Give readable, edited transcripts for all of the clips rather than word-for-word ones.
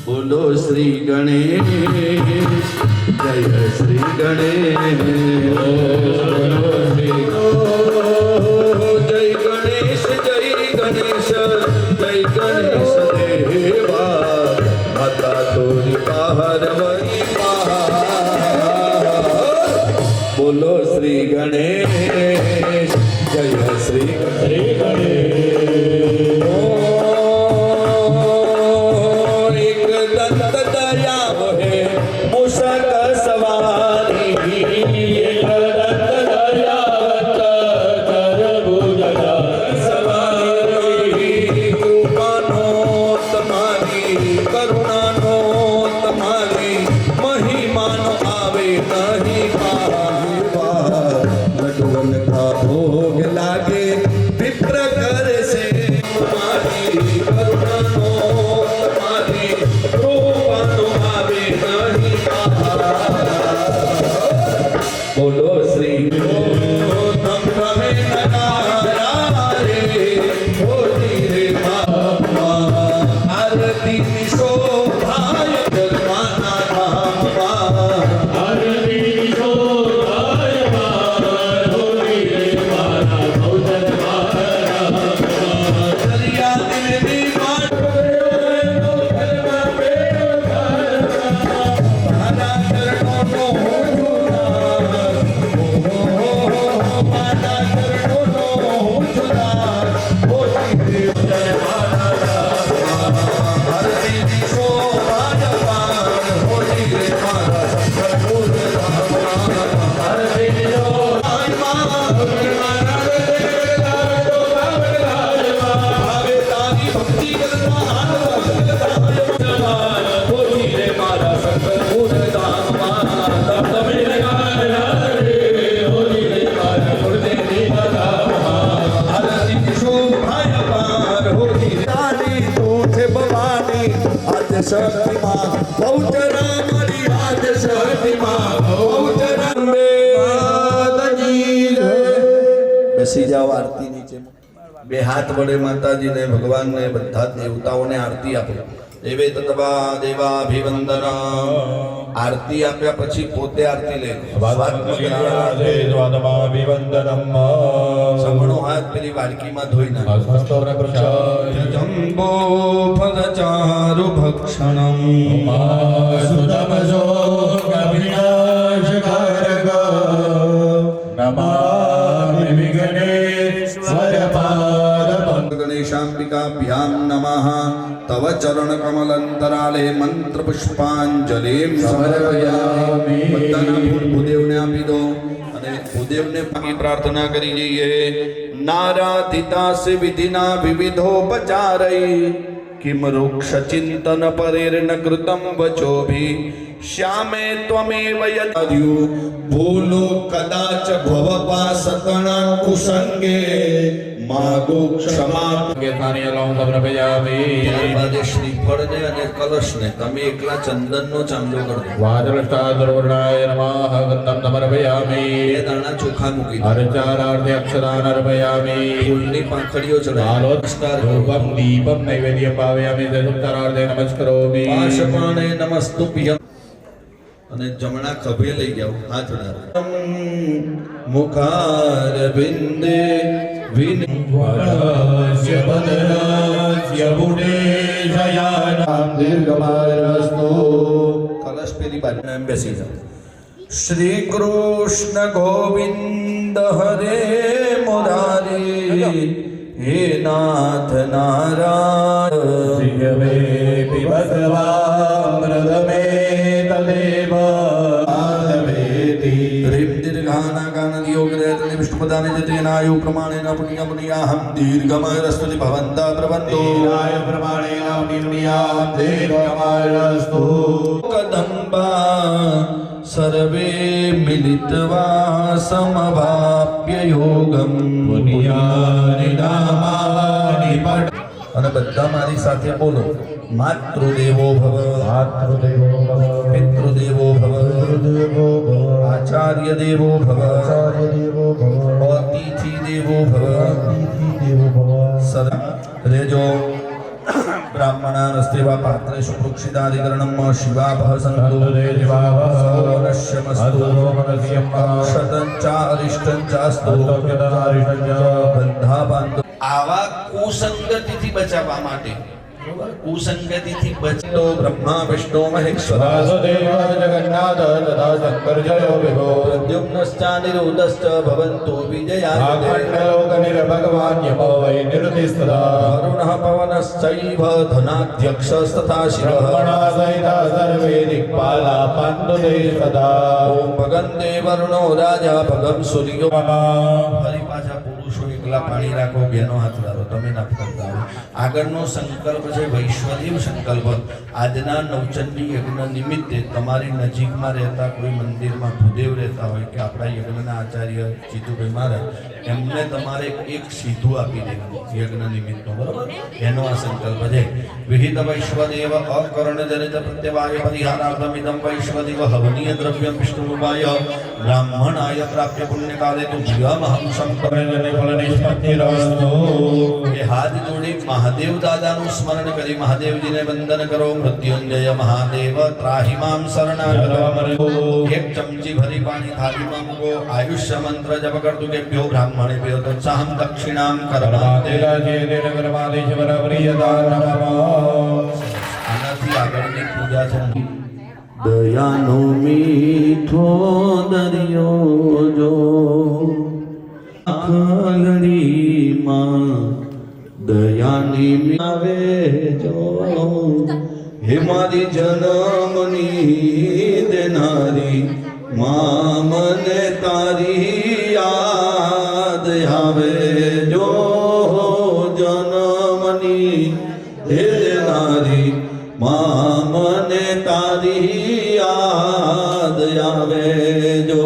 બોલો શ્રી ગણેશ જય શ્રી ગણેશ બોલો શ્રી જય ગણેશ જય ગણેશ દેવા માતા તોરી પાર્વતી બોલો શ્રી ગણેશ જય શ્રી ગણેશ એક દંત દયા હે મૂષક સવારી એક દંત દયા સવારી કૃપાનો તમારી કરુણાનો તમારી મહિમાનો આવે નહીં લડુવન કા ભોગ લાગે વિપ્ર કરે છે તમારી કરુણાનો તમારી કૃપાનો આવે નહીં બોલો શ્રી તમ તમે નગારા રે હોલી રે બાપા આરતી શોભાય જગવાના નામમાં આરતી શક્તિમાં બહુચરા મારી આજ શક્તિમાં બહુચરા બેસી જાઓ આરતી નીચે બે હાથ વડે માતાજીને ભગવાનને બધા દેવતાઓને આરતી આપો દેવે તત્વા દેવાભિવંદન આરતી આપ્યા પછી પોતે આરતી લે જમણો હાથ પેલી વાડકીમાં ધોઈ નાખો જંબો ફલચારુ ભક્ષણમ સુતમજો કવિનાશકારક નમામિ વિઘ્નેશ્વર પાદ ગણેશાંબિકાભ્યામ નમઃ તવ ચરણ કમલંતરાલે મંત્ર પુષ્પાંજલિ સમર્પયામિ બધાના ફૂલ ભૂદેવને આપી દો અને ભૂદેવને પ્રાર્થના કરી જઈએ નારાધિતાસે વિધિના વિવિધોપચારૈ કિમ વૃક્ષ ચિંતન પરેર્ન કૃતમ વચોભિ શ્યામે ત્વમેવ યદ્યુ ભૂલો કદાચ ભવપા સતના કુસંગે માગો ક્ષમા કેતાની લાઉં સમર્પયામિ ત્યારબાદ શ્રીફળને અને કલશને તમે એકલા ચંદનનો ચાંદલો કરો વાદળસ્તા દર્વણાય નમઃ ગંધમ સમર્પયામિ એ દાણા ચોખા મૂકી દો અર્ચારાર્થે અક્ષરાન અર્પયામિ ફૂલની પાંખડીઓ ચડાવો નમસ્કાર ધૂપમ દીપમ નૈવેદ્ય પાવયામિ દુત્તરાર્થે નમસ્કરોમિ પાશપાણે નમસ્તુભ્યં અને જમણા ખભે લઈ જાઓ હાથ ઉડાડો મુખાર બિંદે વિન વરસ્ય બદરસ્ય બુડે જયાનામ દીર્ઘમારસ્તુ કલશ પેલી બાજુ એમ બેસી જાઓ શ્રી કૃષ્ણ ગોવિંદ હરે મુરારી હે નાથ નારાયણ ભગવામૃતમે તદેવ હ્રીમ દીર્ઘાના ગાનયોગ્રયત્ને વિષ્ણુપદાને જતેનાયુ પ્રમાણેન પુણ્યમુનિયાહમ દીર્ઘમાયરસ્તુ ભવન્તા પ્રબંધો દીર્ઘાય પ્રમાણેન પુણ્યમુનિયાહમ દીર્ઘમાયરસ્તુ કદંબા સર્વે મિલિત્વા સમવાપ્ય યોગમ પુણ્યાનિ નામાનિ પઠ અને બધા મારી સાથે બોલો માતૃદેવો ભવ માતૃદેવો ભવ પિતૃદેવો ભવ પિતૃદેવો ભવ આચાર્ય દેવો ભવ આચાર્ય દેવો ભવ અતિથિ દેવો ભવ અતિથિ દેવો ભવ સદા રેજો ब्राह्मणानस्तेवा पात्रेषु प्रोक्षिताधिकरणं शिवाभः सन्तु सौनश्यमस्तु शतञ्च अरिष्टञ्च बंधाबांधो आवा कुसंगतिथि बचाववा માટે कुसंगतिथि बचतो ब्रह्मा विष्णु महेश्वर वासुदेव जगन्नाथ तथा शंकर जयो विभो प्रद्युम्नश्चानिरुद्धश्च भवन्तु विजयाय भगवान् यमो वै निरुतिस्तदा वरुणः पवनश्चैव धनाध्यक्षस्तथा शिवः ब्रह्मणा सहिता सर्वे दिक्पाला पन्तु ते सदा ॐ भगन्ते वरुणो राजा भगं सूर्यो ફરી પાછા પુરુષો એકલા પાણી રાખો બેનો હાથ ધરો તમે ના કરતા આગળનો સંકલ્પ છે વૈશ્વદેવ સંકલ્પ આજના નવચંડી યજ્ઞ નિમિત્તે તમારી નજીકમાં રહેતા કોઈ મંદિરમાં ભૂદેવ રહેતા હોય કે આપણા યજ્ઞના આચાર્ય જીતુભાઈ મહારાજ એમને તમારે એક સીધું આપી દેવાનું યજ્ઞ નિમિત્તનો બરોબર એનો આ સંકલ્પ છે વિહિત વૈશ્વદેવ અકર્ણ જનિત પ્રત્યવાય પરિહારાર્થમિદં વૈશ્વદેવ હવનીય દ્રવ્યમ વિષ્ણુરૂપાય બ્રાહ્મણાય પ્રાપ્ય પુણ્યકાલે તુભ્યમહં સંકરણને ફળ નિષ્પત્તિરસ્તુ એ હાથ જોડી મહાદેવ દાદાનું સ્મરણ કરી મહાદેવજીને વંદન કરો મૃત્યુંજય મહાદેવ ત્રાહિ મામ શરણાગતો એક ચમચી ભરી પાણી થાળીમાં મૂકો આયુષ્ય મંત્ર જપ કરતુ કેભ્યો બ્રાહ્મણેભ્યો તત્સાહં દક્ષિણામ કરવાતે પરમાદેશ્વર પ્રિયદા નમઃ આનાથી આગળની પૂજા છે દયાનો મીઠો દરિયો જો આખલડીમાં દયાની આવે જો હે મારી જન્મની દેનારી મા મને તારી યાદ આવે જો જન્મની દેનારી મા મને તારી યાદ આવે જો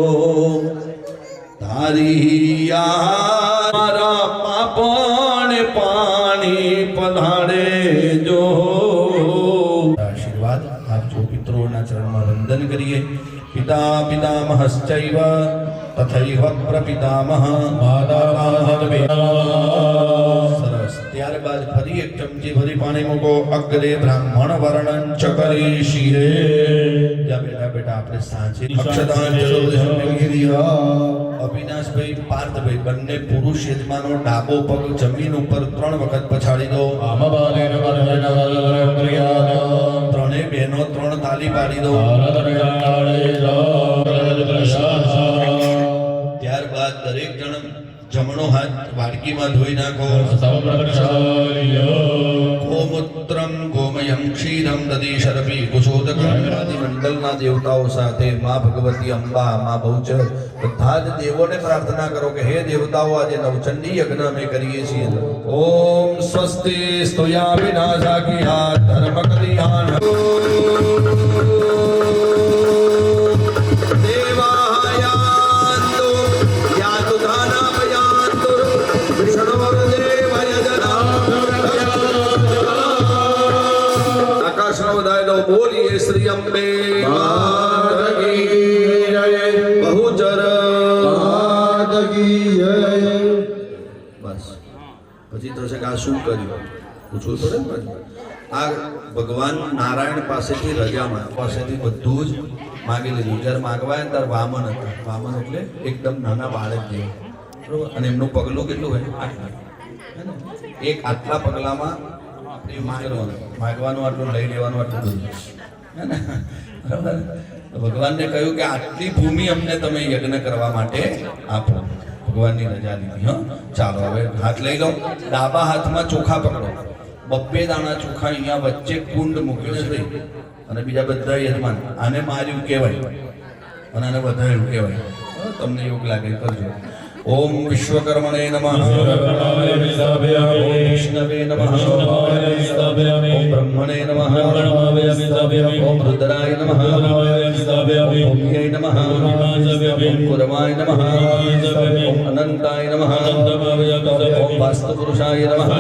તારી યાદ મારા પાપણ પાણી પધારે જો આશીર્વાદ આપજો પિતૃઓના ચરણમાં વંદન કરીએ પિતા પિતામહશ્ચૈવ તથૈવ પ્રપિતામહ સરસ ત્યારબાદ ફરી એક ચમચી ભરી પાણી મૂકો અગ્રે બ્રાહ્મણ વર્ણન ચ કરીશીએ જ્યાં બેટા બેટા આપણે સાંજે અક્ષતાંજલિ અવિનાશભાઈ પાર્થભાઈ બંને પુરુષ યજમાનો ડાબો પગ જમીન ઉપર 3 વખત પછાડી દો ત્રણેય બહેનો 3 તાલી પાડી દો ત્યારબાદ દરેક જણ જમણો હાથ વાડકીમાં ધોઈ નાખો ગોમૂત્રમ ગોમયમ ક્ષીરમ દધી શરપી કુશોદકમ આદિ મંડળના દેવતાઓ સાથે માં ભગવતી અંબા માં બહુચર બધા જ દેવોને પ્રાર્થના કરો કે હે દેવતાઓ આજે નવચંડી યજ્ઞ અમે કરીએ છીએ ઓમ સ્વસ્તિ સ્તુયા વિનાશાકિયા ધર્મ કલ્યાણ બોલીએ શ્રી અંબે માત કી જય બહુચર માત કી જય બસ પછી થશે કે આ શું કર્યું પૂછવું પડે ને પછી આ ભગવાન નારાયણ પાસેથી રજામાં પાસેથી બધું જ માગી લીધું જ્યારે માગવાય ત્યારે વામન હતા વામન એટલે એકદમ નાના બાળક જેવું બરોબર અને એમનું પગલું કેટલું હોય આટલા એક આટલા પગલામાં માગવાનું આટલું લઈ લેવાનું આટલું બધું બરાબર ભગવાનને કહ્યું કે આટલી ભૂમિ અમને તમે યજ્ઞ કરવા માટે આપો ભગવાનની રજા લીધી હા ચાલો હવે હાથ લઈ લો ડાબા હાથમાં ચોખા પકડો 2 દાણા ચોખા અહીંયા વચ્ચે કુંડ મૂક્યો છે અને બીજા બધા યજમાન આને માર્યું કહેવાય અને આને વધાર્યું કહેવાય તમને યોગ લાગે કરજો ओम विश्वकर्मणे नमः ओम विष्णवे नमः ओम ब्रह्मणे नमः ओम रुद्राय नमः ओम भूम्यै नमः ओम कुर्माय नमः ओम अनंताय नमः ओम वास्तुपुरुषाय नमः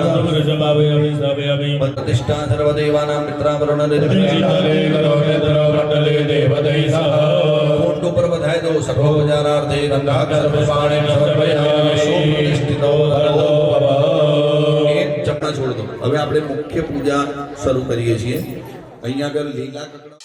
प्रतिष्ठा सर्वदेवानां मित्रावरुण कोंड पर बधाई दो सखोपचारार्थे गंगाक्षर पुष्पाणि एक चपना छोड़ दो હવે આપણે મુખ્ય પૂજા શરૂ કરીએ છીએ. અહીંયા આગળ લીલા કકડા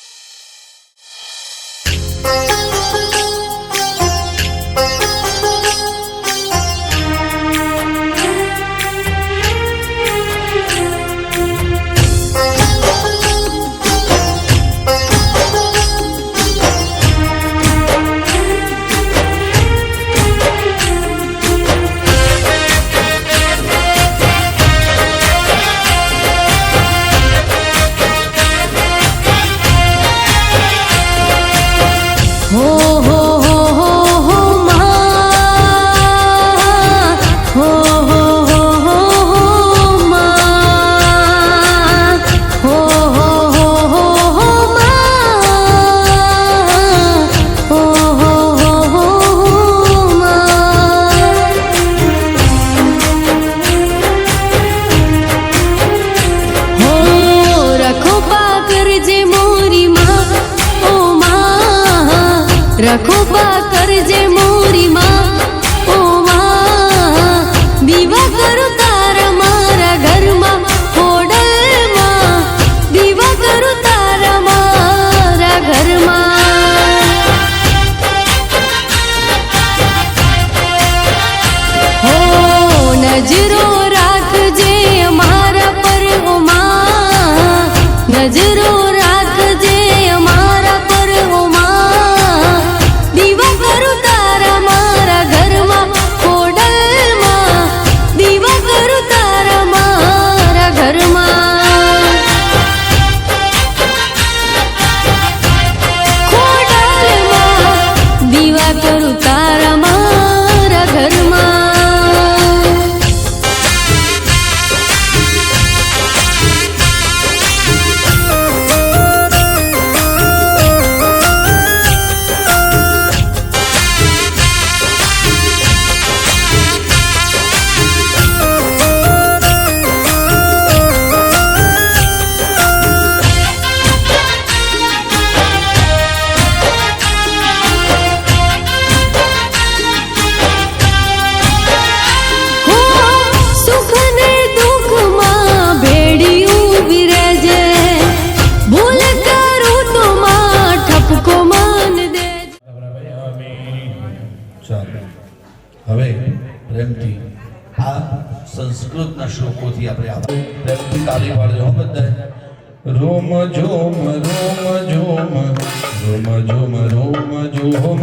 रखो पाकर जे मोरी माँ ओ माँ दीवा करो तारा मारा घर माँ होडल माँ दीवा करो तारा मारा घर माँ हो नजरो राख जे हमारा पर ओ माँ नजरो राख जे हमारा पर ओ माँ दीवा करो तारा मारा घर माँ होडल माँ दीवा करो तारा मारा घर माँ होडल माँ दीवा करो तारा मारा घर माँ હવે પ્રેમથી આ સંસ્કૃતના શ્લોકોથી આપણે પ્રેમથી તાળી પાડજો બધાય. રોમ જોમ રોમ જોમ રોમ જોમ રોમ જોમ રોમ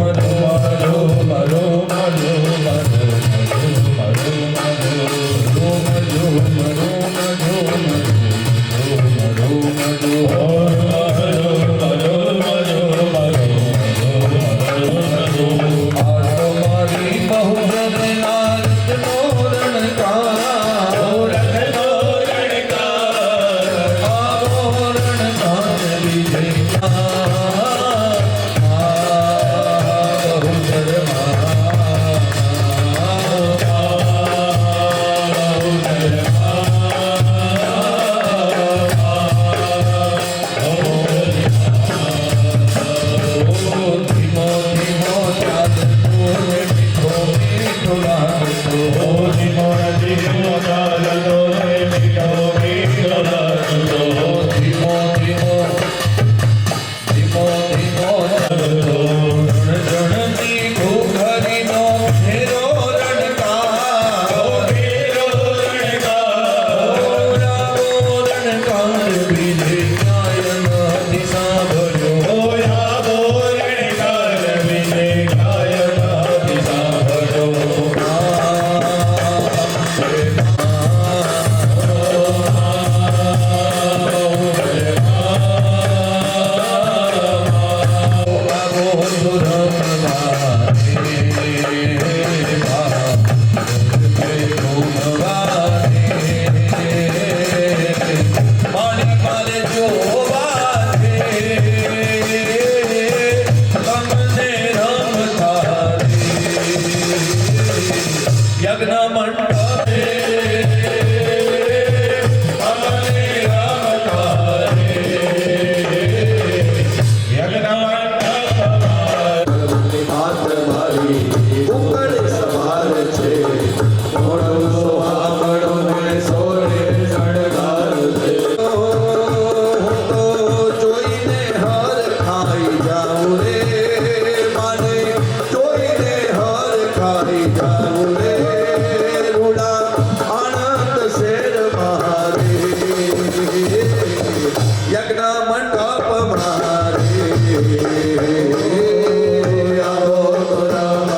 રોમ રોમ રોમ લગ્ન મંડપ મારે આવો તો રામ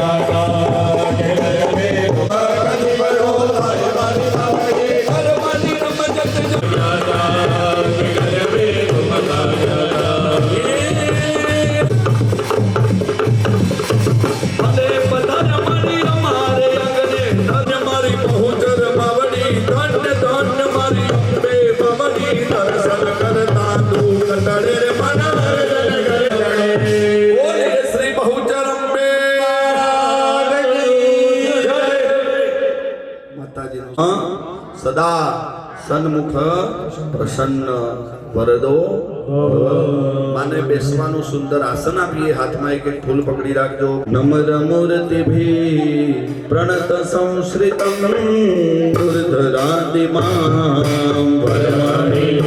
લીલા સદા સન્મુખ પ્રસન્ન વરદો માને બેસવાનું સુંદર આસન આપીએ. હાથમાં એક ફૂલ પકડી રાખજો. નમ્ર મૂર્તિભી પ્રણત સંશ્રિતમ દુર્ધરાદિમામ વરમાણી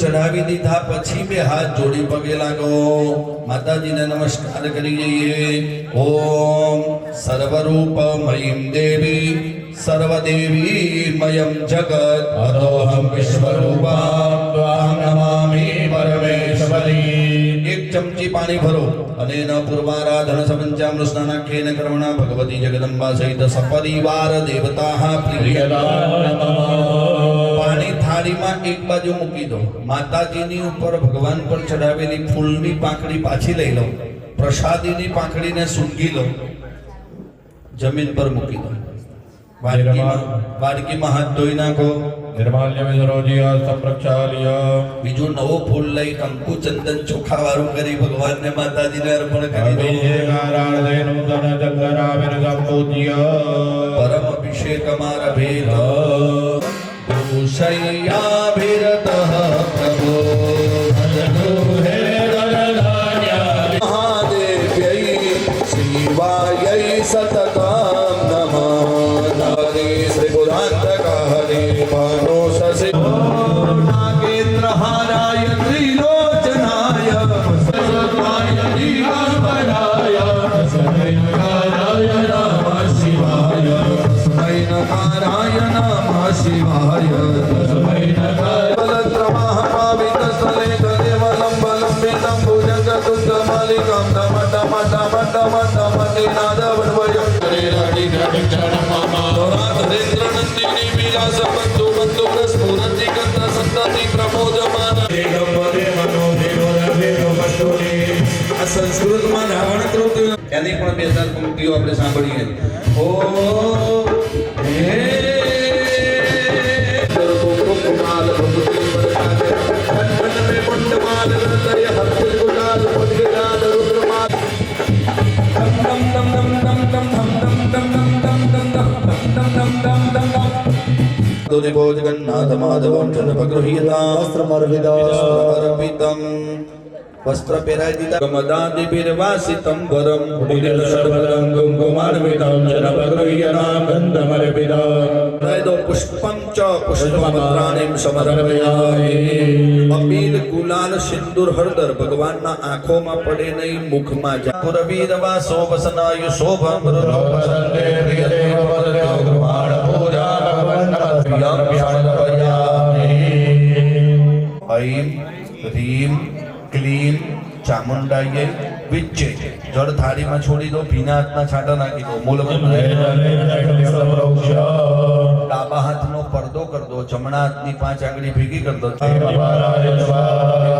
ચડાવી દીધા પછી બે હાથ જોડી પગે લાગો. માતાજીને નમસ્કાર કરી જઈએ. ઓમ સર્વરૂપમયીમ દેવી સર્વદેવીમયમ જગત અતોહમ વિશ્વરૂપામ ત્વામ નમામિ પરમેશ્વરી. એક ચમચી પાણી ભરો અને એના પૂર્વારાધન સપંચામૃત સ્નાનાખ્યેન કર્મણા ભગવતી જગદંબા સહિત સપરિવાર દેવતાઃ પ્રિયતા પાણી થાળીમાં એક બાજુ મૂકી દો. માતાજીની ઉપર ભગવાન પર ચડાવેલી ફૂલની પાંખડી પાછી લઈ લો. પ્રસાદીની પાંખડીને સૂંઘી લો. જમીન પર મૂકી દો. વાડકીમાં હાથ ધોઈ નાખો. બીજું નવો ફૂલ લઈ કંકુ ચંદન ચોખા વાળું કરી ભગવાનને માતાજીને અર્પણ કરી દો. પરમ અભિષેક અમારા ભેદ શય્યાભિરતઃ પ્રભો મહાદેવ્યૈ શિવાય સતતમ નમઃ. હરે શ્રી બુધાંતક હરે ભાનો શશિ નાગેન્દ્રહારાય ત્રિલોચનાય સર્વાય દિગંબરાય સદૈકારાય નમઃ શિવાય સદૈકારાય નમઃ શિવાય બલદ્રમઃ પાવિતસ્થલે દેવલં બલં વેદં ભુજંગ દુર્ગમાલિકં ધમ ધમ ધમ ધમ ધમ નિનાદવડવય હરે રાડી રાડી ચરણમા ધરેન્દ્ર નંદિની વિલાસ બંધુ બંધુ સ્ફુરતિ ગંધ સંતતિ પ્રમોદમાન દિગંબરે મનો દેવરવે વસ્તુને. આ સંસ્કૃતમાં રાવણ કૃત્ય એની પણ બે ચાર પંક્તિઓ આપણે સાંભળીએ. ઓ હે कुमाल भगवती बरसाते मन मन में मुंडमाल हृदय हस्त गुलाल पद्गलाल रुद्रमाल दम दम दम दम दम दम दम दम दम दम दम दम दम दम दम दम दोने भोज गन्नाथ माधवम चंद भगृह्यता वस्त्रमर्पितम वस्त्र પહેરાઈ દીધા. ગમદાદિ બિરવાસિતમ વરમ મુનિલ સર્વદં કુંકુમાર્પિતમ જનપગૃહ્યનામ ગંધમર્પિતમ. દો પુષ્પં ચ પુષ્પપત્રાણીમ સમર્પયામિ. અબીલ ગુલાલ સિંદૂર હળદર ભગવાનના આંખોમાં પડે નહીં, મુખમાં જાય. પુરવીરવા શોભસનાયુ શોભમ રુરોપસંતે પ્રિયદેવ વદતો ગૃહાણ પૂજા ભગવન સમર્પયામિ. ઐં હ્રીં ક્લીમ ચામુંડાય વિચ્ચે. જળ થાળીમાં છોડી દો. ભીના હાથના છાંટા નાખી દો. મૂળ ડાબા હાથનો પડદો કરી દો. જમણા હાથની 5 આંગળી ભેગી કરી દો.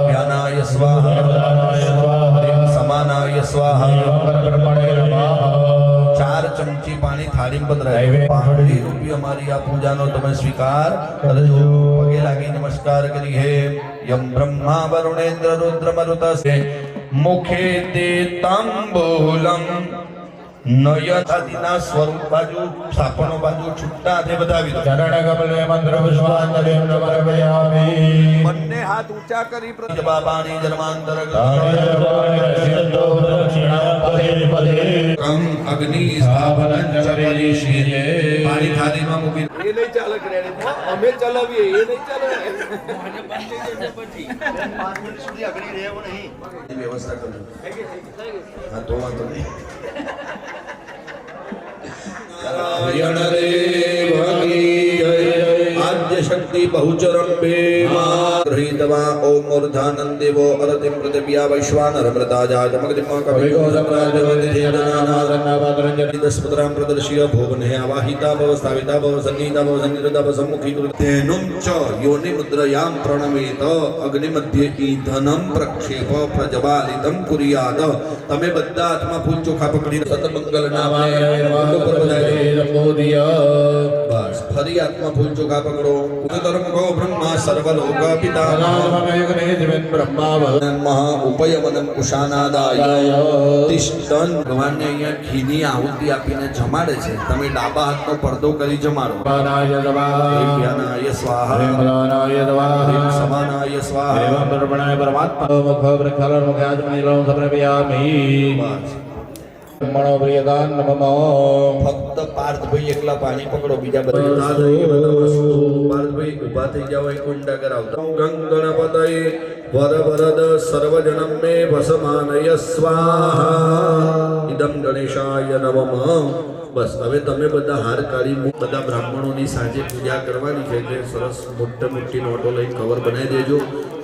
જ્ઞાનાય સ્વાહા સમાનાય સ્વાહા. 4 ચમચી પાણી થાળી પધરાય. 5 રૂપિયા અમારી આ પૂજાનો તમે સ્વીકાર કરજો. પગે લાગી નમસ્કાર કરી. હે યમ બ્રહ્મા વરુણેન્દ્ર રુદ્ર મરુતસ્તે મુખે તે તાંબૂલમ નયનાદિના સ્વરૂપ બાજુ સાપણો બાજુ છૂટા હાથે બતાવી દો. ચરણ કમલે મંત્ર પુષ્પાંજલિ સમર્પયામિ. બંને હાથ ઊંચા કરી બાબાની જન્માંતર કમ અગ્નિ સ્થાપનં ચપલી શિરે. પાણી થાળીમાં મૂકી એ નહીં ચાલે ક્રેડિટ અમે ચલાવીએ એ નહીં ચાલે. વ્યવસ્થા કરજો. હા તો વાંધો નહીં. नारायण देव की जय। आद्य शक्ति बहुचरम्बे गृहीत्वा ओम मूर्धानन्देवो अरतिं पृथिव्या वैश्वानर मृताजातमग्निमा कविगोदम्राजवन्दिधेननानादन्नावादरञ्जनिदस्पुत्रां प्रदर्श्य भुवने आवाहिता भव स्थापिता भव सन्नीता भव सन्निधता भव सम्मुखीकृतेनुं च योनिमुद्रयां प्रणमेत अग्निमध्ये ईंधनं प्रक्षेप प्रज्वालितं कुर्यात्। તમે બધા હાથમાં ફૂલ ચોખા પકડીને સતમંગલ નામાય બસ ફરી હાથમાં ફૂલ ચોખા પકડો। ઉદરમુખો બ્રહ્મા સર્વલોક પિતા મહા ઉપયમનમ કુશાનાદાય તિષ્ઠન। ભગવાનને અહીંયા ઘીની આહુતિ આપીને જમાડે છે। તમે ડાબા હાથનો પડદો કરી જમાડો। જ્ઞાનાય સ્વાહા હ્રીમ સમાનાય સ્વાહા ફક્ત પાર્થભાઈ એકલા પાણી પકડો, બીજા બધા પાર્થભાઈ ઉભા થઈ જાવ, એક ઊંડા કરાવતા ગણપતય વર વરદ સર્વજનમ મે વસમાનય સ્વાહા ઇદમ ગણેશાય નમઃ। બસ હવે તમે બધા હાર કાઢી બધા બ્રાહ્મણોની સાંજે પૂજા કરવાની છે એટલે સરસ મોટી નોટો લઈ કવર બનાવી દેજો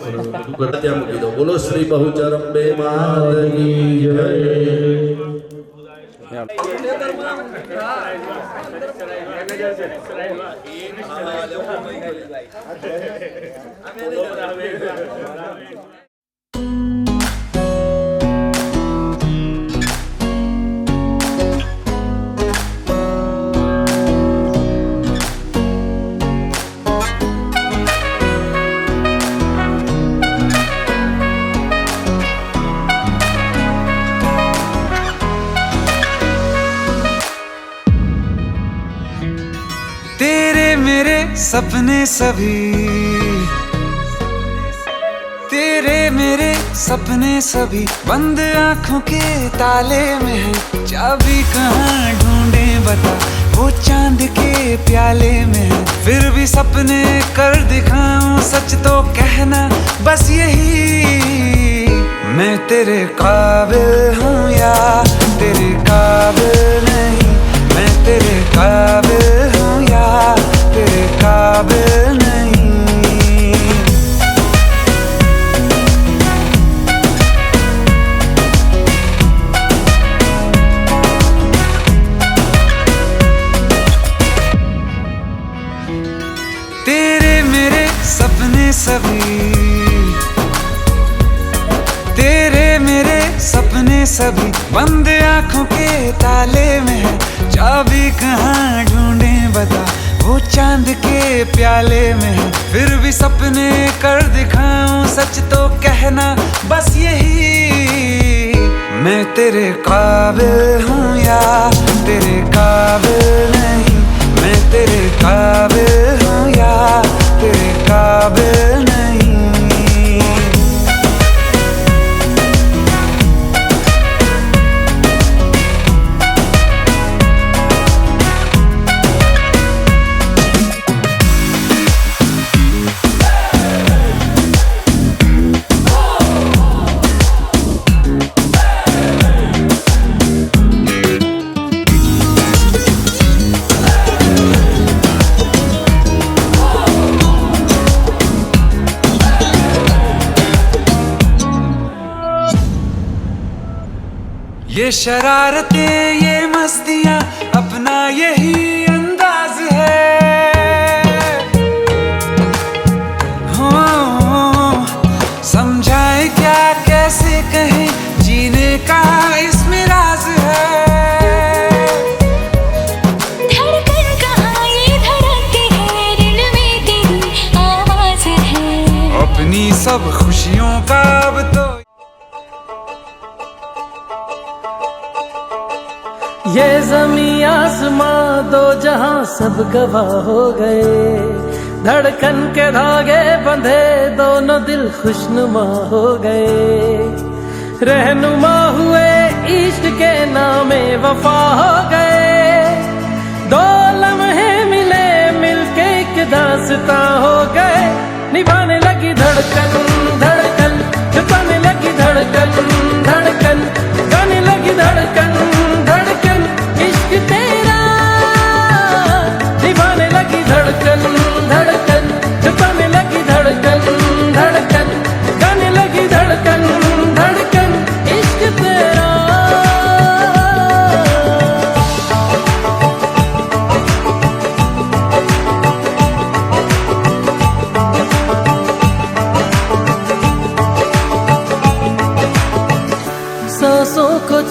અને બધું કરતા ત્યાં મૂકી દો। બોલો શ્રી બહુચરંબે માતની જય। सपने सभी तेरे मेरे सपने सभी बंद आंखों के ताले में है। चाबी कहाँ ढूंढे बता, वो चांद के प्याले में है। फिर भी सपने कर दिखाऊं सच तो कहना बस यही, मैं तेरे काबिल हूँ या तेरे काबिल नहीं। मैं तेरे काबिल हूँ या तेरे काबिल नहीं। तेरे मेरे सपने सभी तेरे मेरे सपने सभी बंद आंखों के ताले में है। चाबी कहाँ ढूंढे बता, वो चांद के प्याले में है। फिर भी सपने कर दिखाऊं सच तो कहना बस यही, मैं तेरे काबिल हूँ या तेरे काबिल नहीं। मैं तेरे काबिल हूँ या तेरे काबिल नहीं। ये शरारतें ये मस्तियाँ अपना यही अंदाज है। हो समझाए क्या कैसे कहें, जीने का इसमें राज है। धड़कन कहाँ ये धड़कती है, दिल में तेरी आवाज है। अपनी सब खुशियों का अब तो ये ज़मीं आसमां दो जहां सब गवाह हो गए। धड़कन के धागे बंधे दोनों दिल खुशनुमा हो गए। रहनुमा हुए इश्क के नामे वफा हो गए। दो लम्हे मिले मिलके एक दास्तां हो गए। निभाने लगी धड़कन धड़कन, छुपाने लगी धड़कन धड़कन, गाने लगी धड़कन धड़कन। इश्क तेरा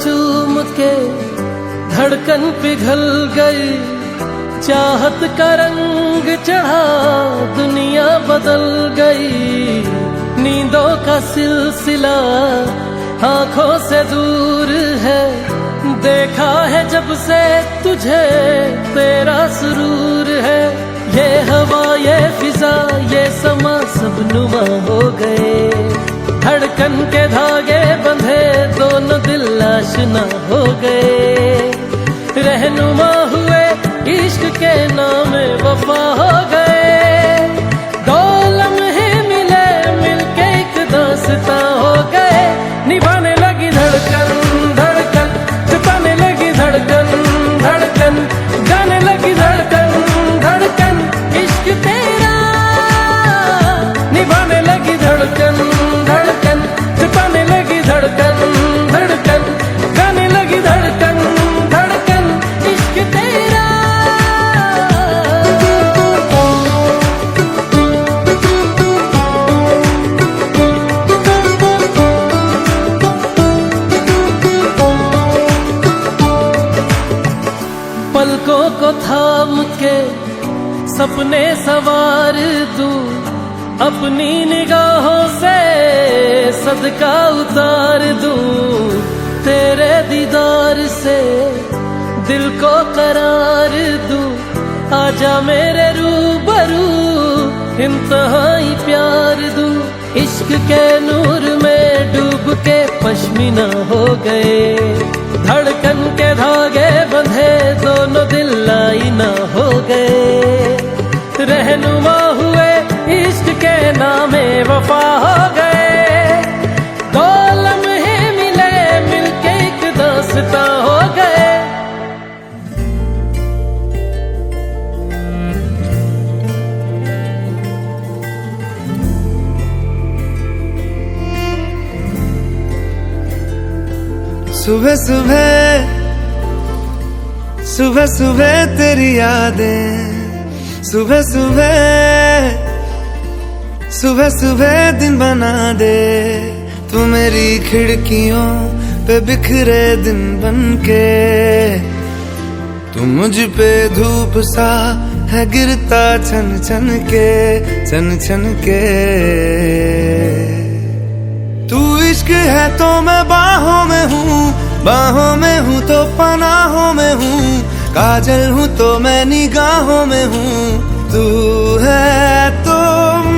चूम के धड़कन पिघल गई, चाहत का रंग चढ़ा दुनिया बदल गई। नींदों का सिलसिला आंखों से दूर है, देखा है जब से तुझे तेरा सुरूर है। ये हवा ये फिजा ये समा सब नुमा हो गए, धड़कन के धागे बंधे दोनों दिल आशना हो गए। रहनुमा हुए इश्क के नाम वफा हो गए, दो लम्हे मिले मिलके एक दास्तां हो गए। निभाने लगी धड़कन धड़कन, जताने लगी धड़कन धड़कन, गाने लगी धड़कन धड़कन इश्क तेरा। निभाने लगी धड़कन धड़कन, जताने लगी धड़कन धड़कन, गाने लगी धड़कन धड़कन इश्क तेरा। पलकों को थाम के सपने सवार दूं, अपनी निगाहों से सदका उतार दूं। तेरे दीदार से दिल को करार दूं, आजा मेरे रूबरू इंतहाई प्यार दूं। इश्क के नूर में डूब के पश्मीना हो गए, धड़कन के धागे बंधे दोनों दिल आईना हो गए। रहनुमा हुए इश्क के नामे वफा हो गए, दो लम्हे मिले मिलके एक दास्तां हो गए। सुबह सुबह सुबह सुबह तेरी यादें, सुबह सुबह सुबह सुबह दिन बना दे। तू मेरी खिड़कियों पे बिखरे दिन बनके, तू मुझ पे धूप सा है गिरता छन छन के छन छन के। तू इश्क है तो मैं बाहों में हूँ, बाहों में हूँ तो पनाहों में हूँ, काजल हूँ तो मैं निगाहों में हूँ। तू है तो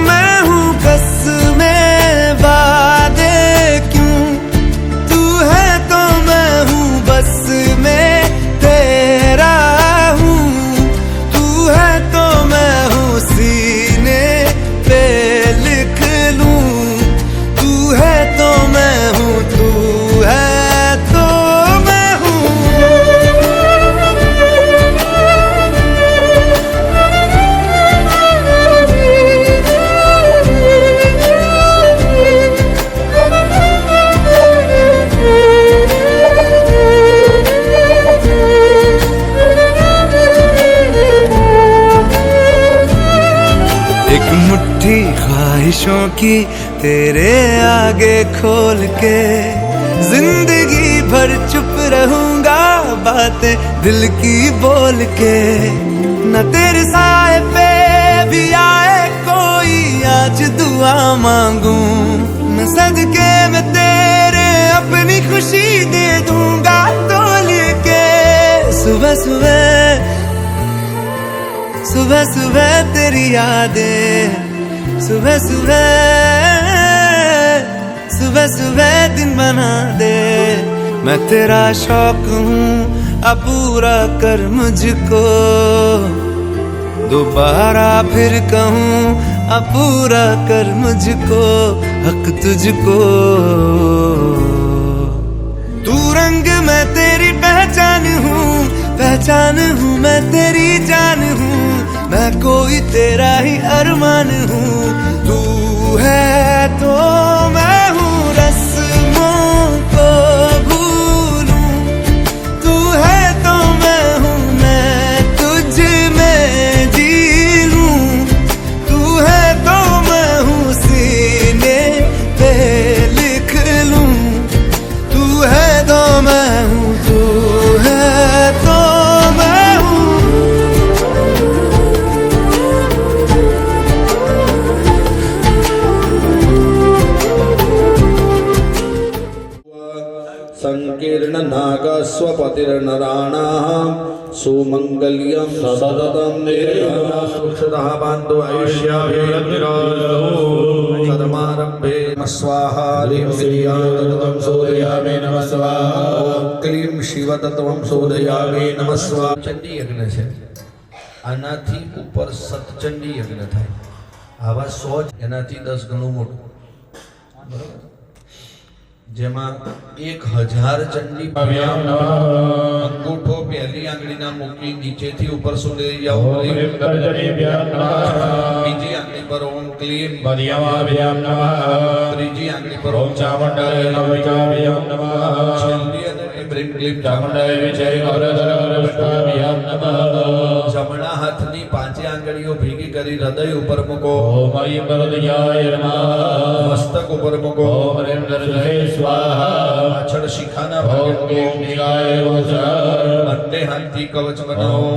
मैं हूँ कसमें वादे क्यों, तू है तो मैं हूँ बस में तेरा हूँ। तू है तो मैं हूँ सीने पे लिख लूं, तू है तो मैं हूँ, तू है तो मैं हूँ। एक मुट्ठी ख्वाहिशों की तेरे आगे खोल के, जिंदगी भर चुप रहूंगा बातें दिल की बोल के। न तेरे साए पे भी आए कोई आज दुआ मांगू, मैं सदके में तेरे अपनी खुशी दे दूंगा तोल के। सुबह सुबह सुबह सुबह तेरी यादें, सुबह सुबह सुबह सुबह दिन बना दे। मैं तेरा शौक हूँ अब पूरा कर मुझको, दोबारा फिर कहूँ अब पूरा कर मुझको, हक तुझको। तू रंग मैं तेरी पहचान हूँ, पहचान हूँ मैं तेरी जान हूँ, मैं कोई तेरा ही अरमान हूँ। तू है तो मैं हूँ रस्मों को भूलूं, तू है तो मैं हूँ मैं तुझ में जी लूं। तू है तो मैं हूँ सीने पे लिख लूं, तू है तो मैं स्वपतिर्नराणां सुमंगल्यं सततं निर्मला बान्धो आयुष्याभिवृद्धिरो सदमारभ्ये नमः स्वाहा ह्रीं श्रीयातत्वं शोधयामि नमः स्वाहा ॐ क्लीं शिवतत्वं शोधयामि नमः स्वाहा चंडी यज्ञ છે આનાથી ઉપર સતચંડી યજ્ઞ થાય આવા 100 એનાથી 10 ગણું મોટું બરોબર જેમાં 1000 ચંડી અંગૂઠો પહેલી આંગળીના મૂકી નીચેથી ઉપર સુધી જાઓ બીજી આંગળી પર ઓમ ક્લીમ ત્રીજી આંગળી પર ઓમ ચામુંડાય નમઃ છેલ્લી અને બ્રીમ ક્લીમ ચામુંડાય વિજય જમણા હાથની પાંચે આંગળીઓ ભેગી કરી હૃદય ઉપર મૂકો મસ્તક ઉપર મૂકો પાછળ શિખાના ભાગે બંને હાથથી કવચ બનાવો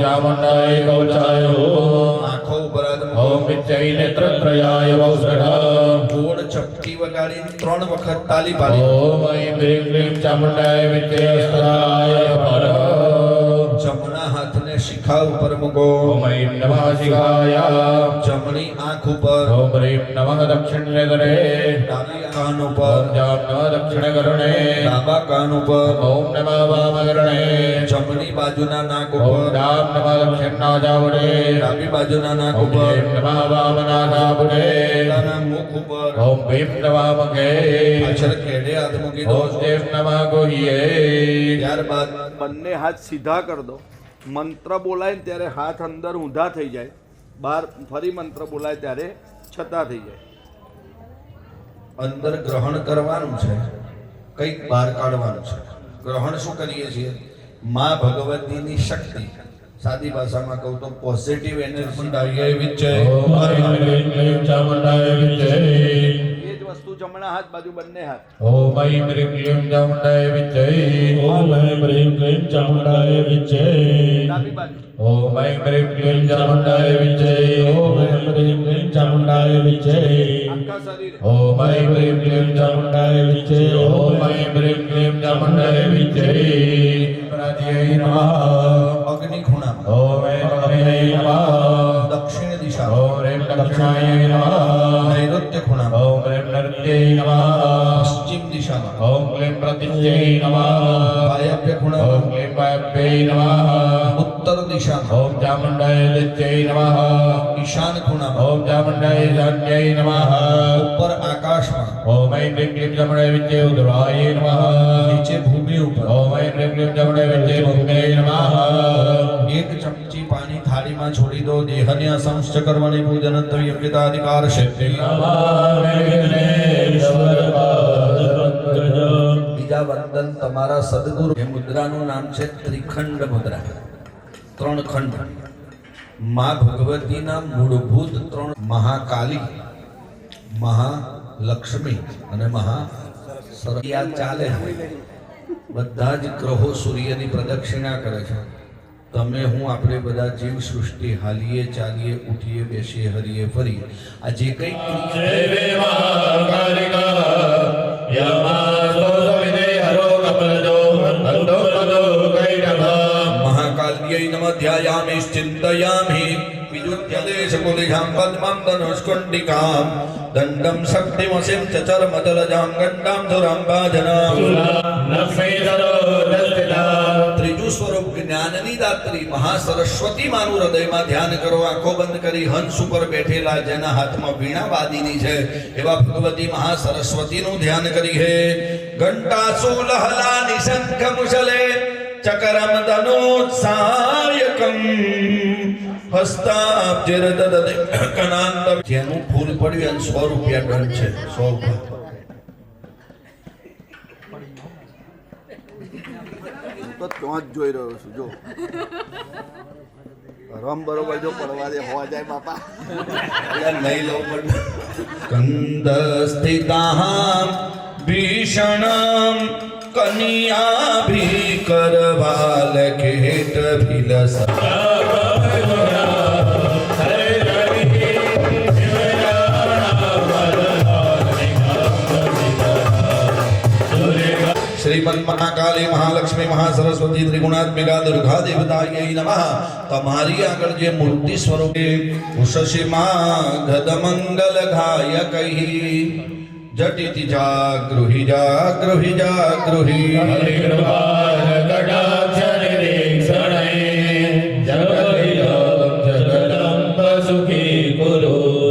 આંખો ઉપર ગોળ ચપટી વગાડી 3 વખત તાલી પાડી જમણા હાથને શિખા ઉપર મૂકો જમણી આંખ ઉપર ડાબી કાન ઉપર ડાબા કાન ઉપર જમણી બાજુના નાક ઉપર ડાબી બાજુના નાક ઉપર પોતાના મુખ ઉપર પાછળ કેડે હાથ મૂકી દો ત્યારબાદ બંને હાથ સીધા કરી દો મંત્ર બોલાય ને ત્યારે હાથ અંદર ઊંધા થઈ જાય બહાર ફરી મંત્ર બોલાય ત્યારે છતાં થઈ જાય અંદર ગ્રહણ કરવાનું છે કંઈક બહાર કાઢવાનું છે ગ્રહણ શું કરીએ છીએ માં ભગવતીની શક્તિ સાદી ભાષામાં કહું તો પોઝિટિવ એનર્જી એ જ વસ્તુ જમણા હાથ બાજુ બંને હાથ ડાબી બાજુ આખા શરીરે અગ્નિ ખૂણા દક્ષિણ દિશા નૈઋત્ય ખૂણા પશ્ચિમ દિશામાં વાયવ્ય ખૂણા ઉત્તર દિશામાં ઈશાન ખૂણા ઉપર આકાશમાં નીચે ભૂમિ ઉપર એક ચમચી પાણી થાળીમાં છોડી દો દેહને અસંશ્ચ કરવાની પૂજન યોગ્યતા અધિકાર છે બીજા વંદન તમારા સદગુરુ એ મુદ્રાનું નામ છે ત્રિખંડ મુદ્રા 3 ખંડ માં ભગવતીના મૂળભૂત 3 મહાકાલી મહાલક્ષ્મી અને મહાસરસ્વતી ચાલે બધા જ ગ્રહો સૂર્યની પ્રદક્ષિણા કરે છે તમે હું આપણે બધા જીવ સૃષ્ટિ હાલીએ ચાલીએ ઉઠીએ બેસીએ હરીએ ફરીએ આ જે કંઈ મહાકાલ્યೈ નમઃ ધ્યાયામિ ચિંતયામિ વિદુત્યદેશકુલિજાં પદ્મં ધનુષ્કુંડિકાં દંડમ શક્તિમસિં ચચર્મજલજાં ગંડાં ધુરાંબાજનાં ત્રીજું સ્વરૂપ જ્ઞાનની દાત્રી મહાસરસ્વતી માનું હૃદયમાં ધ્યાન કરો આંખો બંધ કરી હંસ ઉપર બેઠેલા જેના હાથમાં વીણા વાદીની છે એવા ભગવતી મહાસરસ્વતીનું ધ્યાન કરી હે ઘંટાસુલહલા નિશંખ મુશલે ચકરમ ધનોત્સાયકમ હસ્તાબ્જરદદે કનાંત જેનું ફૂલ પડ્યું 100 રૂપિયા દંડ છે 100 રૂપિયા તો ત્યાં જ જોઈ રહ્યો છું જો રમ બરોબર જો પડવા દે હોવા જાય બાપા નહીં લઉં પણ કંદ સ્થિતાં ભીષણં કન્યા ભીકરવાલ ખેટ ભીલસ શ્રીમન્ મહાકાલી મહાલક્ષ્મી મહાસરસ્વતી ત્રિગુણાત્મિકા દુર્ગા દેવતાય નમઃ. તમારી આગળ જે મૂર્તિ સ્વરૂપે ઉષસી માં ગદમંગલ ગાયકૈ જટિતિ જાગૃહિ જાગૃહિ જાગૃહિ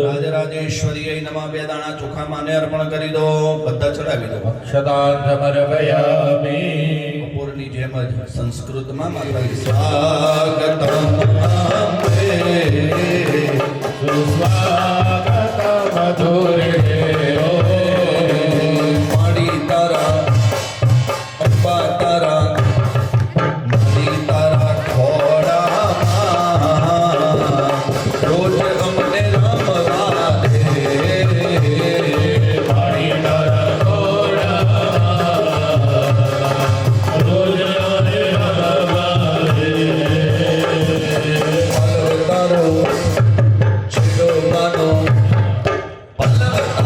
રાજરાજેશ્વરી નમઃ. બે દાણા ચોખા માને અર્પણ કરી દો, બધા ચડાવી દો. બપોરની જેમ જ સંસ્કૃતમાં માતા સ્વાગતમ માડી તારા અપ્પા તારા માડી તારા ખોડામાં રોજ અમને રમવા દે. માડી તારા ખોડામાં રોજ અમને રમવા દે. તારો છેડો માનો પલ્લવ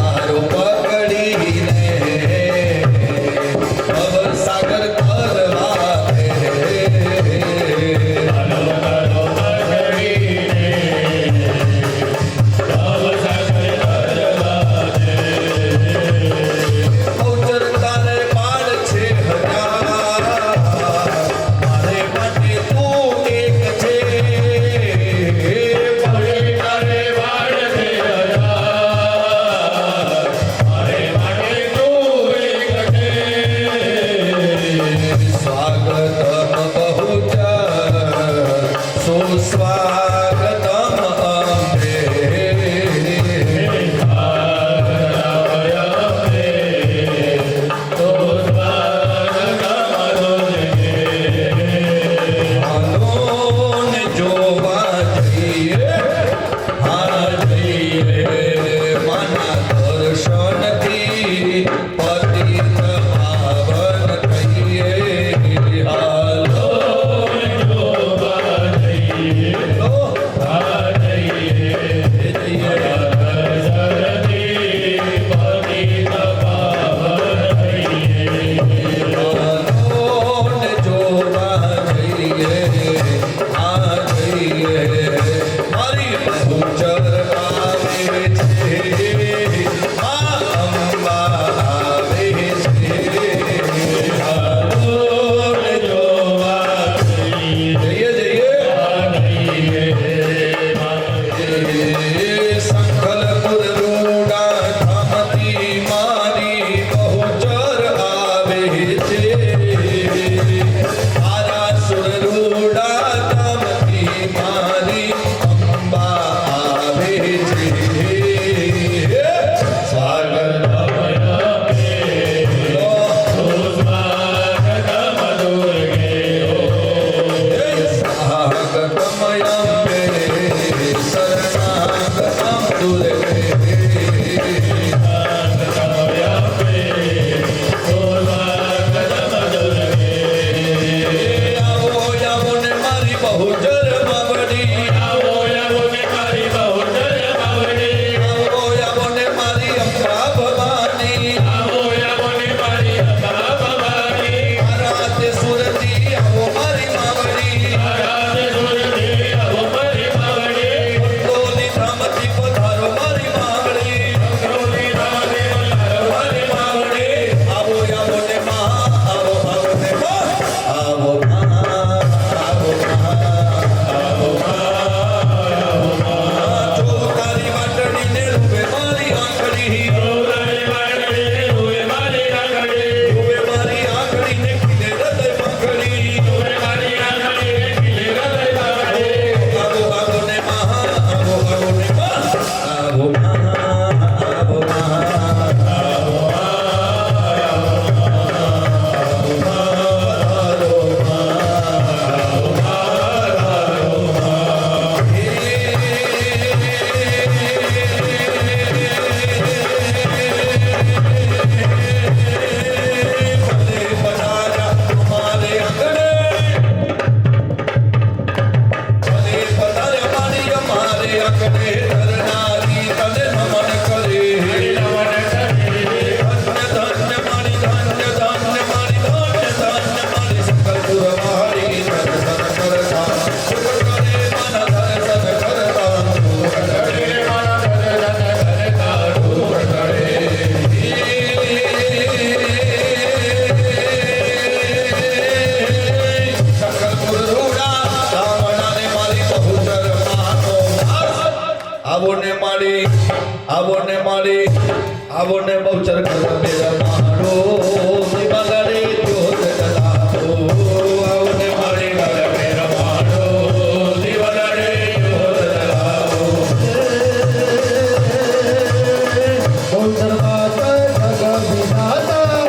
આવો ને માડી આવો ને માડી આવો ને બહુચર કર મેરા મારો દિવાલે જોત જલાવો આવો ને માડી કર મેરા મારો દિવાલે જોત જલાવો બહુચર માતા જગ વિધાતા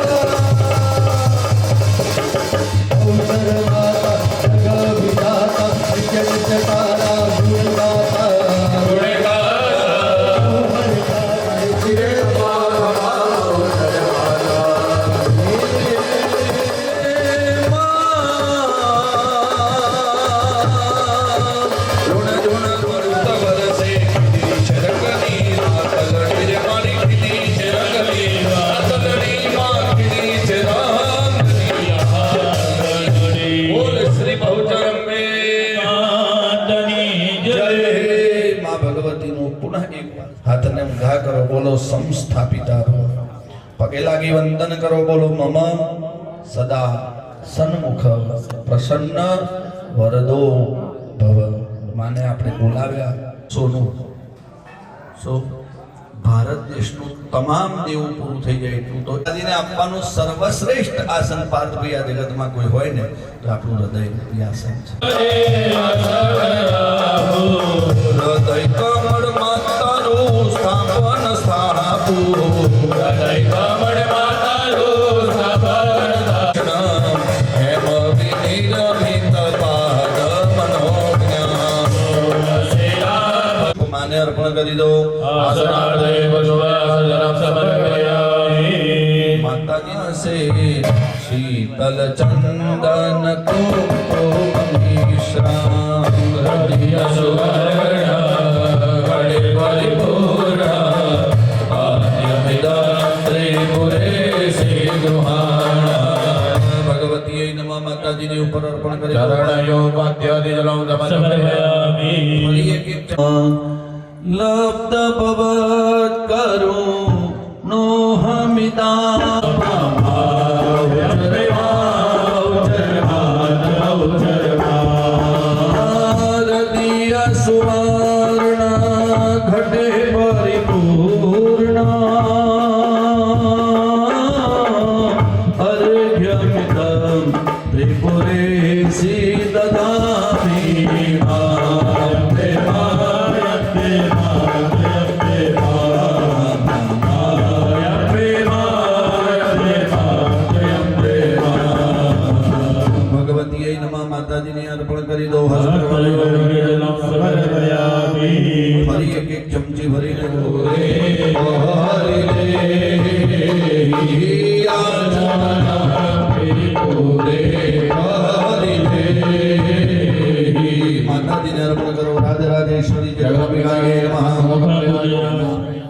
બહુચર માતા જગ વિધાતા જગ તારા ગુણગાતા हाथने ऊंधा करो बोलो संस्थापिता पगे लागी वंदन करो बोलो मम सदा सन्मुख प्रसन्न वरदो भव माने आपणे बोलाव्या सोनू सो भारत देशનું તમામ દેવું પૂરું થઈ જાય એટલું તો આદિને આપવાનું સર્વશ્રેષ્ઠ આસન પાર્થભાઈ આ જગતમાં કોઈ હોય ને તો આપણું હૃદય આસન છે હૃદય કમળ માતાનું સ્થાપન સ્થાપું હૃદય કમળ માતાનું સ્થાપન હેમ વિનિરમિત પાદ મનોજ્ઞ માને અર્પણ કરી દો માતાજી સે શીતલ ચંદન કો મિશ્રા હૃદય સુવર્ણ ગળે પરિપૂર્ણ આદ્યમિદં ત્રિપુરે શ્રી ગૃહાણ ભગવતીએ નમઃ માતાજીની ઉપર અર્પણ કરી ચરણયો પાદ્યાદિ જલમ સમર્પયામિ ફરી એક લબ્ધ ભવત કરું નો હમિતા સુવર્ણ ઘટે પરિપૂર્ણ અર્ઘ્યમિદં ત્રિપુરે દદામિ ભગવતીએ નમઃ માતાજીને અર્પણ કરી દો ફરી એક ચમચી ભરીને માતાજીને અર્પણ કરો રાધે રાધેશ્વરી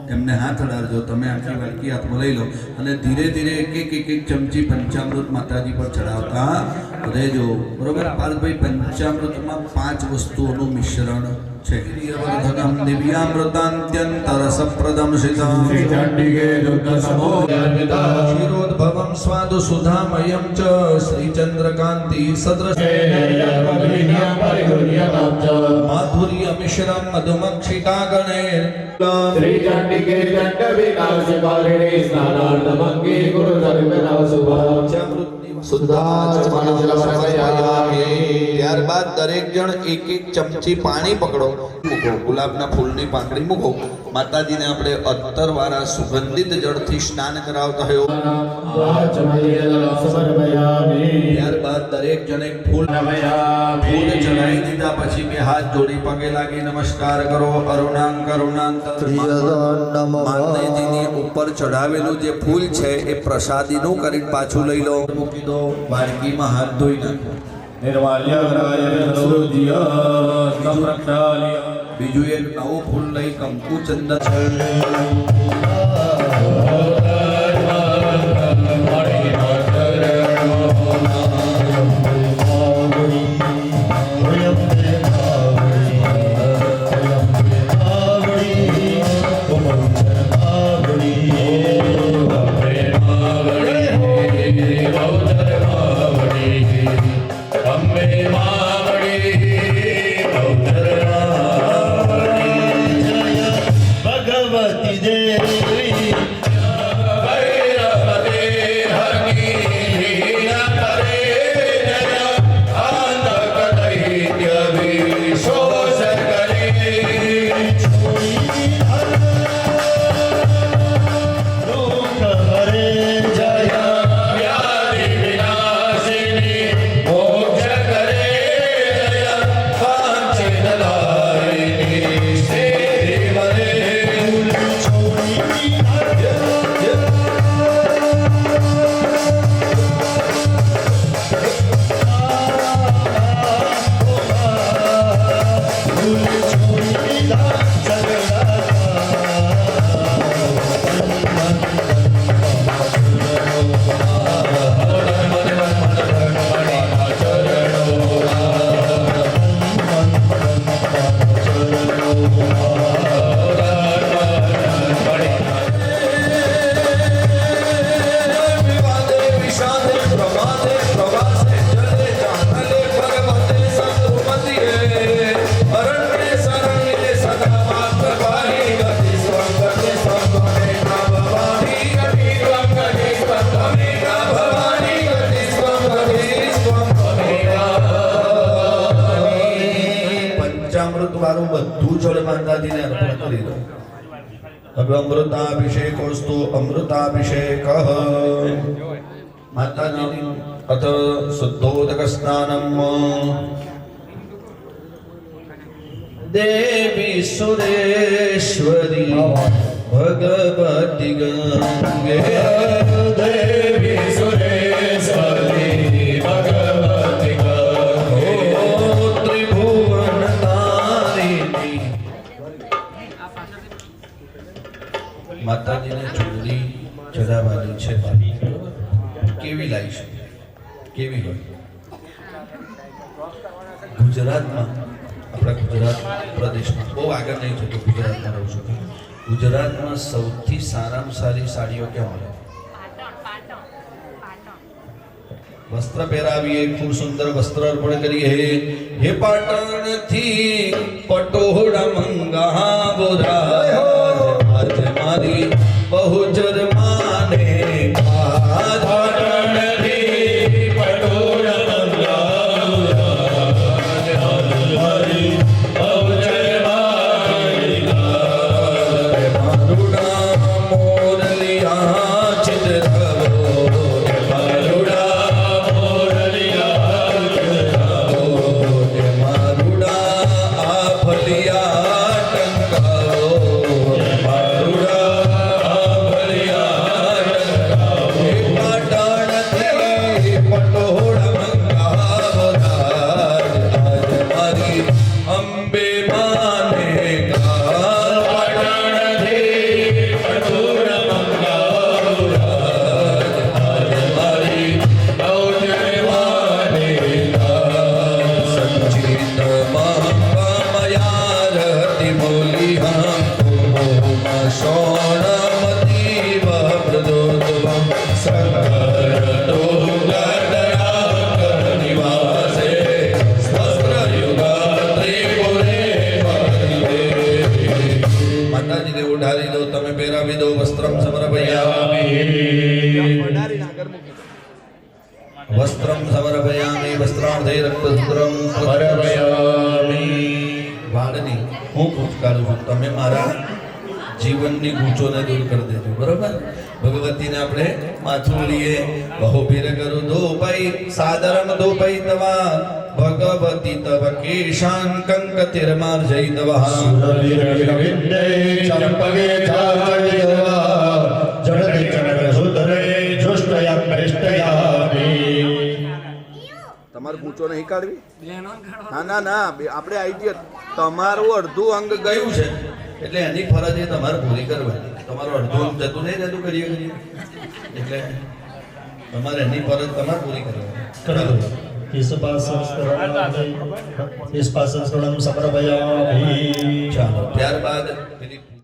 એમને હાથ અડાડજો તમે આખી વાડકી હાથમાં લઈ લો અને ધીરે ધીરે એક ચમચી પંચામૃત માતાજી પર ચડાવતા રહેજો બરોબર પાર્થભાઈ પંચામૃતમાં 5 વસ્તુઓનું મિશ્રણ છે દિવ્યામૃતાંત્યંતર સપ્રદમ શિતમ ક્ષીરોદ્ભવમ સ્વાદુ સુધામયમ ચ શ્રી ચંદ્રકાંતિ સદૃશ માધુર્ય મિશ્રમ મધુમક્ષિકા ગણે શ્રી ચંડિકે ચંડ વિનાશકારિણી સ્નાનાર્થમંગી ગુરુ ધર્મના શુભ ત્યારબાદ દરેક જણ એક ચમચી પાણી પકડો મૂકો ગુલાબના ફૂલની પાંખડી મૂકો માતાજીને આપણે અત્તર વાળા સુગંધિત જળથી સ્નાન કરાવતા હોય ત્યારબાદ દરેક જણે ફૂલ ચડાવી દીધા પછી બે હાથ જોડી પગે લાગી નમસ્કાર કરો અરુણાંગ કરુણાંતર માતાજીની ઉપર ચડાવેલું જે ફૂલ છે એ પ્રસાદીનું કરીને પાછું લઈ લો મૂકી દો વાડકીમાં હાથ ધોઈ નાખો બીજું એક નવું ફૂલ લઈ કંકુ ચંદન વાળું બધું જળ માતાજીને અર્પણ કરી દો. હવે અમૃતાભિષેકોસ્તુ અમૃતાભિષેક માતાજીની અથ શુદ્ધોદક સ્નાનમ દેવી સુરેશ્વરી ભગવતી ગંગે દેવી સુરેશ્વરી ભગવતી ગંગે ત્રિભુવન તારિણી માતાજીને ચૂંદડી ચડાવવાની છે. કેવી લાવીશું? કેવી હોય? ગુજરાતમાં આપણા ગુજરાત પ્રદેશમાં બહુ આગળ નહીં જતું, ગુજરાતમાં રહું છું. ગુજરાતમાં સૌથી સારામાં સારી સાડીઓ ક્યાં મળે? વસ્ત્ર પહેરાવીએ, ખૂબ સુંદર વસ્ત્ર અર્પણ કરીએ. હે પાટણ થી પટોળા મંગાવો રાજ, આજ મારી બહુચર માને પાટણ થી પટોળા મંગાવો રાજ, આજ મારી બહુચર માને મારું નામ મોરલિયા ચિતરવો, મારુડા મોરલિયા મારુડા આ ફલિયા ટંકાવો, મારુડા ભલિયા હે પાટણથી પટોળા મંગાવો રાજ, આજ મારી અંબે માને ગાલ. પાટણથી પટોળા મંગાવો રાજ, આજ મારી બહુચર માને સચ્ચિત મહામયા રતિ બોલી હમ શોણમતી વપ્રદોત્વમ સંકરતો ગદયા નિવાસે વસ્ત્રયુગા ત્રિપુરે માતાજીને ઉઢારી દો, તમે પહેરાવી દો. વસ્ત્રમ સમર્પયામિ, વસ્ત્રમ સમર્પયામિ, વસ્ત્રાર્ધે રક્તસૂત્રમ પરમયામિ. વાળની હું કૂચ કાઢું છું, તમે મારા જીવનની ગૂંચોને દૂર કરી દેજો. બરોબર? ભગવતીને આપણે માથું લઈએ. બહુ પીર કરું દો ભાઈ સાદરમ દો ભાઈ તવા ભગવતી તવ કેશાન કંકતિર્માર જય તવા સુરવીરવિંદે ચંપગે ચાર્યવા જડતિ ચંદ્ર સુધરે જુષ્ટયા પ્રેષ્ટયામિ. તમારે ગૂંચો નહીં કાઢવી? ના ના ના, આપણે આવી ગયા. તમારું અડધું અંગ ગયું છે એટલે એની ફરજ એ તમારે પૂરી કરવાની. તમારું અડધું જતું નહીં રહેતું કરીએ એટલે તમારે એની ફરજ તમારે પૂરી કરવાની. ઇસ્પાસન સમર્પયામિ. ચાલો ત્યારબાદ પેલી